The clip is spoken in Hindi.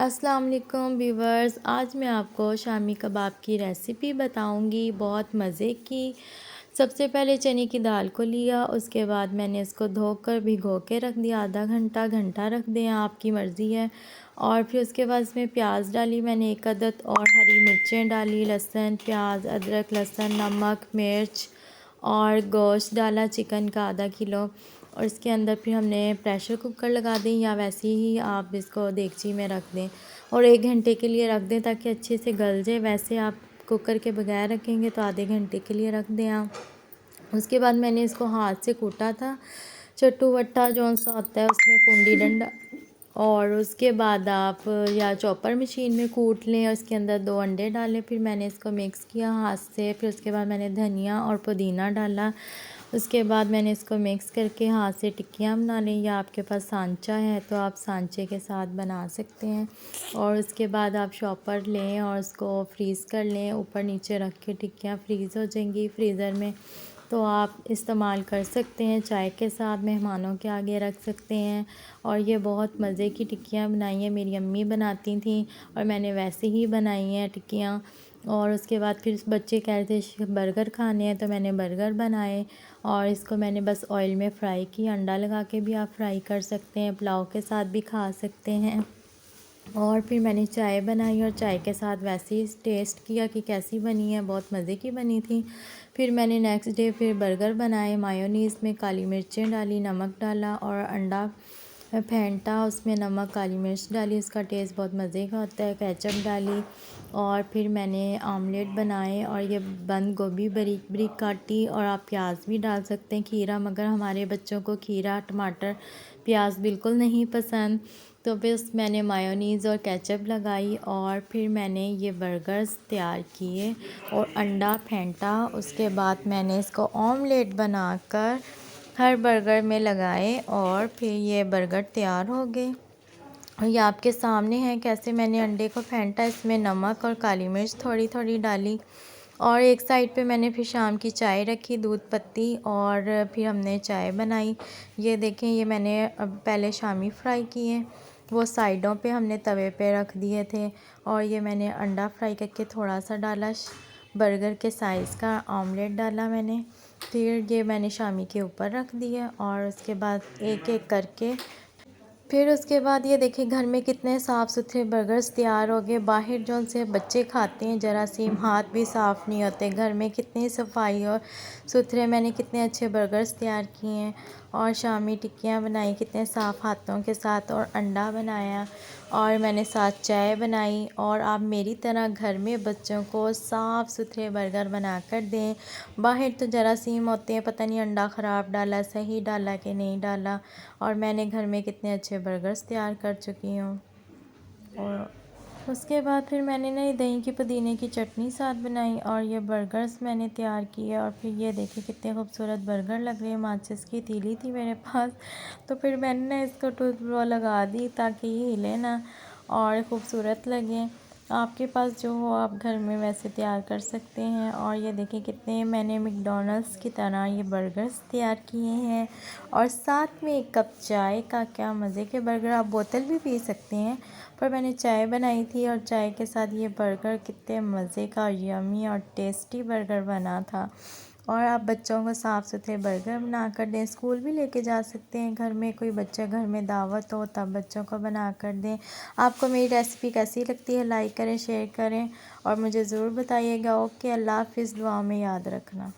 अस्सलाम वालेकुम व्यूवर्स। आज मैं आपको शामी कबाब की रेसिपी बताऊंगी, बहुत मज़े की। सबसे पहले चने की दाल को लिया, उसके बाद मैंने इसको धोकर भिगो के रख दिया। आधा घंटा घंटा रख दें, आपकी मर्ज़ी है। और फिर उसके बाद इसमें प्याज डाली मैंने 1 अदद, और हरी मिर्चें डाली, लहसुन, प्याज, अदरक, लहसुन, नमक, मिर्च और गोश्त डाला चिकन का आधा किलो। और इसके अंदर फिर हमने प्रेशर कुकर लगा दें, या वैसे ही आप इसको देगची में रख दें और 1 घंटे के लिए रख दें ताकि अच्छे से गल जाए। वैसे आप कुकर के बगैर रखेंगे तो आधे घंटे के लिए रख दें आप। उसके बाद मैंने इसको हाथ से कूटा था, चट्टू वट्टा जो सा होता है उसमें कुंडी डंडा। और उसके बाद आप या चॉपर मशीन में कूट लें और इसके अंदर 2 अंडे डालें। फिर मैंने इसको मिक्स किया हाथ से। फिर उसके बाद मैंने धनिया और पुदीना डाला। उसके बाद मैंने इसको मिक्स करके हाथ से टिक्कियाँ बना लें, या आपके पास सांचा है तो आप सांचे के साथ बना सकते हैं। और उसके बाद आप शॉपर लें और उसको फ्रीज़ कर लें, ऊपर नीचे रख के टिक्कियाँ फ्रीज़ हो जाएंगी फ्रीज़र में। तो आप इस्तेमाल कर सकते हैं, चाय के साथ मेहमानों के आगे रख सकते हैं। और ये बहुत मज़े की टिक्कियाँ बनाई हैं, मेरी अम्मी बनाती थी और मैंने वैसे ही बनाई हैं टिक्कियाँ। और उसके बाद फिर बच्चे कह रहे थे बर्गर खाने हैं तो मैंने बर्गर बनाए। और इसको मैंने बस ऑयल में फ्राई किया। अंडा लगा के भी आप फ्राई कर सकते हैं, पुलाव के साथ भी खा सकते हैं। और फिर मैंने चाय बनाई और चाय के साथ वैसे ही टेस्ट किया कि कैसी बनी है, बहुत मज़े की बनी थी। फिर मैंने नेक्स्ट डे फिर बर्गर बनाए, मायोनीज़ में काली मिर्चें डाली, नमक डाला और अंडा फेंटा, उसमें नमक काली मिर्च डाली, उसका टेस्ट बहुत मज़े का होता है, केचप डाली। और फिर मैंने आमलेट बनाए और ये बंद गोभी बारीक बारीक काटी, और आप प्याज भी डाल सकते हैं, खीरा, मगर हमारे बच्चों को खीरा टमाटर प्याज बिल्कुल नहीं पसंद। तो बस मैंने मायोनीज़ और केचप लगाई और फिर मैंने ये बर्गर्स तैयार किए और अंडा फेंटा। उसके बाद मैंने इसको ऑमलेट बनाकर हर बर्गर में लगाए और फिर ये बर्गर तैयार हो गए। और ये आपके सामने है कैसे मैंने अंडे को फेंटा, इसमें नमक और काली मिर्च थोड़ी थोड़ी डाली। और एक साइड पे मैंने फिर शाम की चाय रखी, दूध पत्ती, और फिर हमने चाय बनाई। ये देखें, ये मैंने अब पहले शामी फ्राई किए, वो साइडों पे हमने तवे पे रख दिए थे। और ये मैंने अंडा फ्राई करके थोड़ा सा डाला, बर्गर के साइज़ का ऑमलेट डाला मैंने। फिर ये मैंने शामी के ऊपर रख दिया और उसके बाद एक एक करके फिर उसके बाद ये देखिए घर में कितने साफ़ सुथरे बर्गर्स तैयार हो गए। बाहर जो से बच्चे खाते हैं जरासीम, हाथ भी साफ़ नहीं होते। घर में कितनी सफाई और सुथरे मैंने कितने अच्छे बर्गर्स तैयार किए हैं। और शामी टिक्कियाँ बनाई कितने साफ़ हाथों के साथ, और अंडा बनाया, और मैंने साथ चाय बनाई। और आप मेरी तरह घर में बच्चों को साफ़ सुथरे बर्गर बना कर दें। बाहर तो जरासीम होते हैं, पता नहीं अंडा ख़राब डाला, सही डाला कि नहीं डाला। और मैंने घर में कितने अच्छे बर्गर्स तैयार कर चुकी हूँ। और उसके बाद फिर मैंने ना दही की पुदीने की चटनी साथ बनाई और ये बर्गर्स मैंने तैयार किए। और फिर ये देखिए कितने खूबसूरत बर्गर लग रहे हैं। माचिस की तीली थी मेरे पास, तो फिर मैंने ना इसको टूथ ब्लो लगा दी ताकि ये हिले ना और खूबसूरत लगे। आपके पास जो हो आप घर में वैसे तैयार कर सकते हैं। और ये देखिए कितने मैंने मैकडॉनल्ड्स की तरह ये बर्गर्स तैयार किए हैं, और साथ में 1 कप चाय का। क्या मज़े के बर्गर, आप बोतल भी पी सकते हैं, पर मैंने चाय बनाई थी और चाय के साथ ये बर्गर कितने मज़े का, यमी और टेस्टी बर्गर बना था। और आप बच्चों को साफ़ सुथरे बर्गर बना कर दें, स्कूल भी लेके जा सकते हैं। घर में कोई बच्चा, घर में दावत हो तब बच्चों को बना कर दें। आपको मेरी रेसिपी कैसी लगती है लाइक करें, शेयर करें और मुझे ज़रूर बताइएगा। ओके, अल्लाह हाफ़िज़, दुआ में याद रखना।